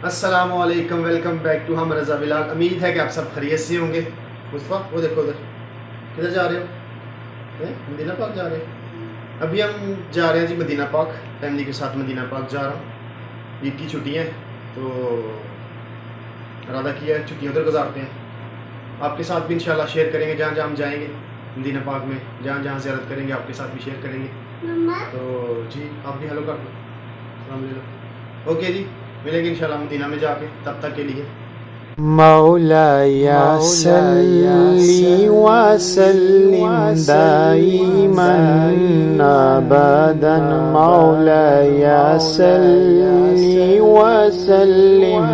السلام علیکم، welcome back to ہم رضا ولاگ۔ امید ہے کہ آپ سب خیریت سے ہوں گے۔ مصطفیٰ وہ دیکھو ادھر، کدھر جا رہے ہو؟ مدینہ پاک جا رہے ہیں؟ ابھی ہم جا رہے ہیں جی مدینہ پاک، فیملی کے ساتھ مدینہ پاک جا رہا ہوں۔ عید کی چھٹیاں ہیں تو ارادہ کیا ہے چھٹیاں ادھر گزارتے ہیں۔ آپ کے ساتھ بھی انشاءاللہ شیئر کریں گے جہاں جہاں ہم جائیں گے مدینہ پاک میں، جہاں جہاں زیارت کریں گے آپ کے ساتھ بھی شیئر کریں گے۔ تو جی آپ بھی ہیلو کر دو، السلام علیکم۔ اوکے جی، ملیں گے انشاءاللہ مدینہ میں جا کے، تب تک کے لیے مولاي صل وسلم دائما ابدا مولاي صل وسلم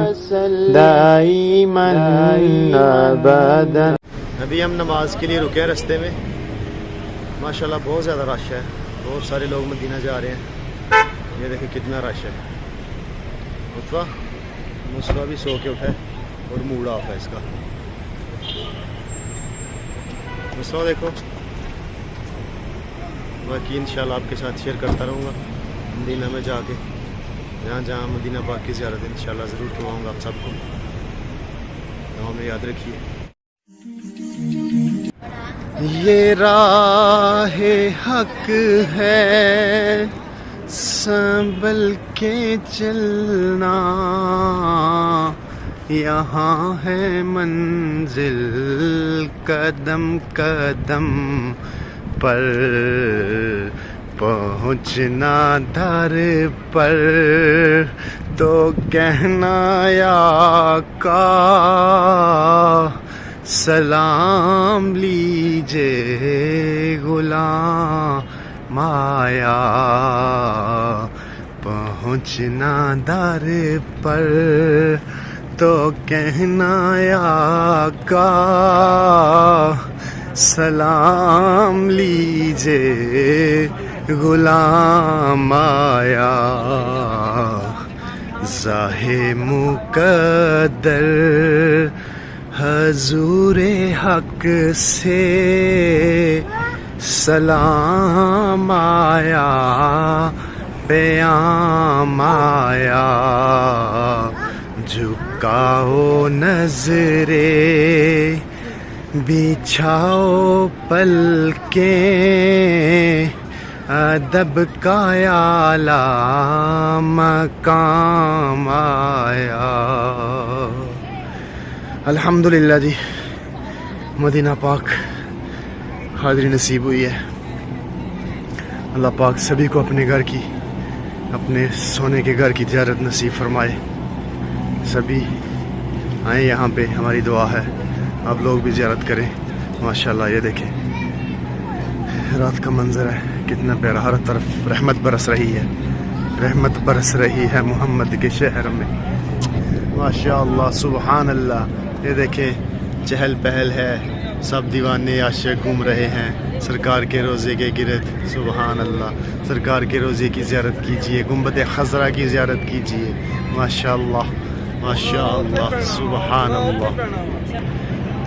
دائما ابدا۔ ابھی ہم نماز کے لیے رکے ہیں رستے میں، ماشاءاللہ بہت زیادہ رش ہے، بہت سارے لوگ مدینہ جا رہے ہیں۔ یہ دیکھیں کتنا رش ہے۔ مصطفیٰ بھی سو کے اٹھا ہے اور موڈ آف ہے اس کا۔ مصطفیٰ دیکھو، باقی انشاءاللہ آپ کے ساتھ شیئر کرتا رہوں گا مدینہ میں جا کے، جہاں جہاں مدینہ پاک کی زیارت ہے انشاءاللہ ضرور کرواؤں گا آپ سب کو۔ دعا میں یاد رکھیے۔ یہ راہ حق ہے سنبھل کے چلنا، یہاں ہے منزل قدم قدم پر، پہنچنا در پر تو کہنا یا آقا سلام لیجے غلام آیا، پہنچنا در پر تو کہنا یا آقا سلام لیجے غلام آیا۔ ظاہر مقدر حضور حق سے سلام آیا، پیام آیا، جھکاؤ نظریں بچھاؤ پلکیں، ادب کا اعلیٰ مقام آیا۔ الحمدللہ جی، مدینہ پاک حاضری نصیب ہوئی ہے۔ اللہ پاک سبھی کو اپنے گھر کی، اپنے سونے کے گھر کی زیارت نصیب فرمائے۔ سبھی آئیں یہاں پہ، ہماری دعا ہے آپ لوگ بھی زیارت کریں۔ ماشاءاللہ یہ دیکھیں رات کا منظر ہے، کتنا پیارا، ہر طرف رحمت برس رہی ہے، رحمت برس رہی ہے محمد کے شہر میں۔ ماشاءاللہ سبحان اللہ، یہ دیکھیں چہل پہل ہے، سب دیوانے عاشق گھوم رہے ہیں سرکار کے روزے کے گرد۔ سبحان اللہ، سرکار کے روزے کی زیارت کیجئے، گنبد خضرا کی زیارت کیجئے۔ ماشاءاللہ ماشاءاللہ سبحان اللہ،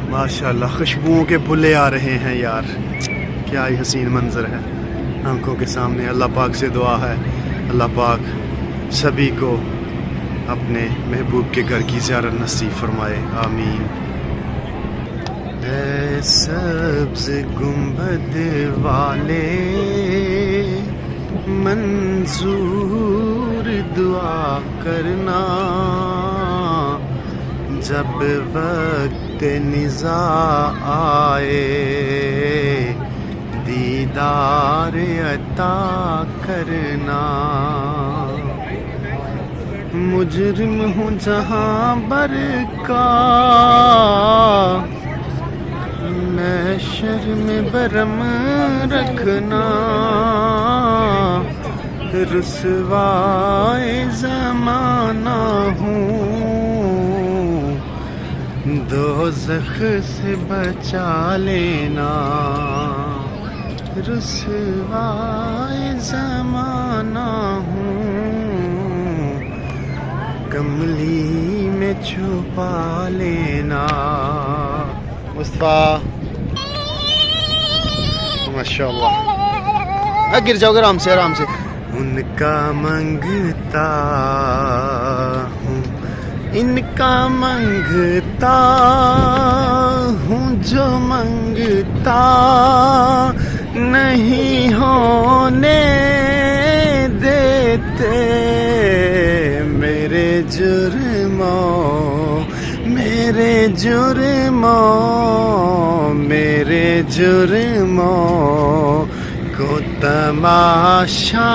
ماشاءاللہ خوشبوؤں کے بھلے آ رہے ہیں یار، کیا ہی حسین منظر ہے آنکھوں کے سامنے۔ اللہ پاک سے دعا ہے اللہ پاک سبھی کو اپنے محبوب کے گھر کی زیارت نصیب فرمائے، آمین۔ اے سبز گنبد والے منظور دعا کرنا، جب وقت نزاع آئے دیدار عطا کرنا۔ مجرم ہوں جہاں بر کا میں شرم برم رکھنا، رسوائے زمانہ ہوں دوزخ سے بچا لینا، رسوائے زمانہ ہوں کملی میں چھپا لینا۔ مصطفیٰ ماشاءاللہ، گر جاؤ گے آرام سے۔ ان کا منگتا ہوں ان کا منگتا ہوں جو منگتا نہیں ہونے دیتے، میرے جرموں میرے جرموں میرے جرموں کو تماشا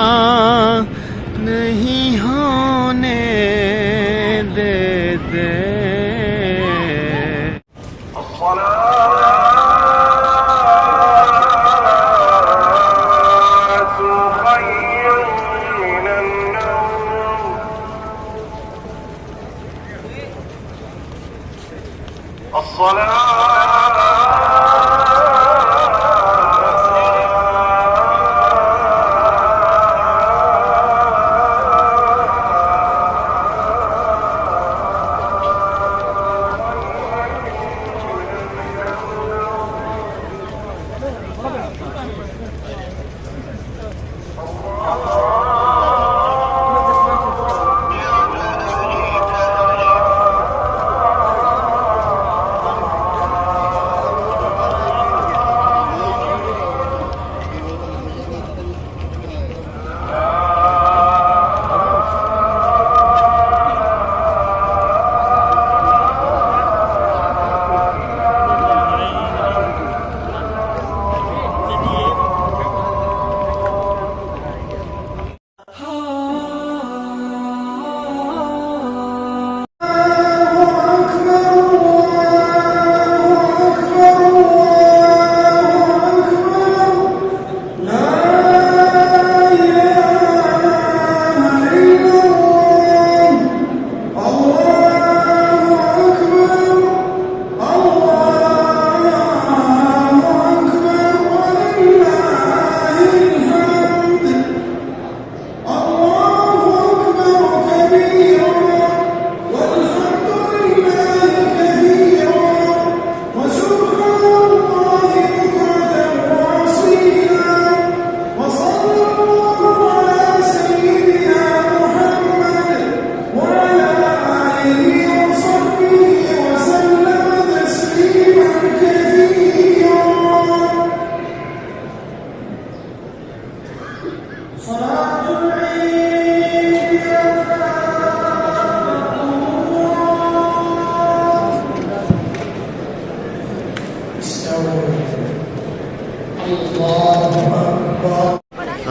نہیں ہونے دیتے۔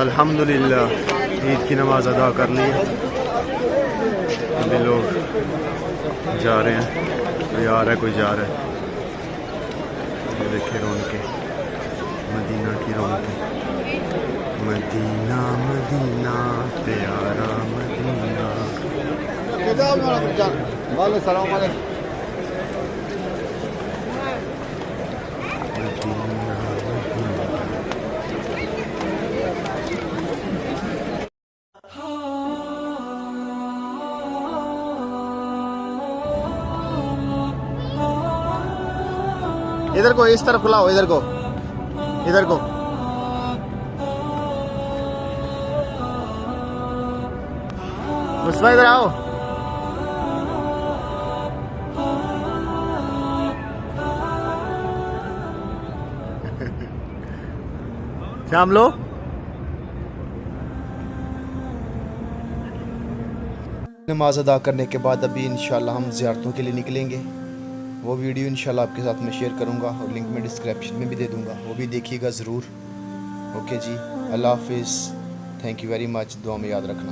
الحمدللہ عید کی نماز ادا کر لی ہے، ابھی لوگ جا رہے ہیں، کوئی آ رہا ہے کوئی جا رہا ہے۔ یہ دیکھیں رونقیں، مدینہ کی رونقیں، مدینہ مدینہ پیارا مدینہ۔ السلام علیکم۔ ادھر کو اس طرف کھلاؤ، ادھر کو ادھر کو۔ مصطفیٰ ادھر آؤ۔ شام لو۔ نماز ادا کرنے کے بعد ابھی انشاءاللہ ہم زیارتوں کے لیے نکلیں گے۔ وہ ویڈیو انشاءاللہ آپ کے ساتھ میں شیئر کروں گا اور لنک میں ڈسکرپشن میں بھی دے دوں گا، وہ بھی دیکھیے گا ضرور۔ اوکے جی، اللہ حافظ، تھینک یو ویری مچ، دعا میں یاد رکھنا۔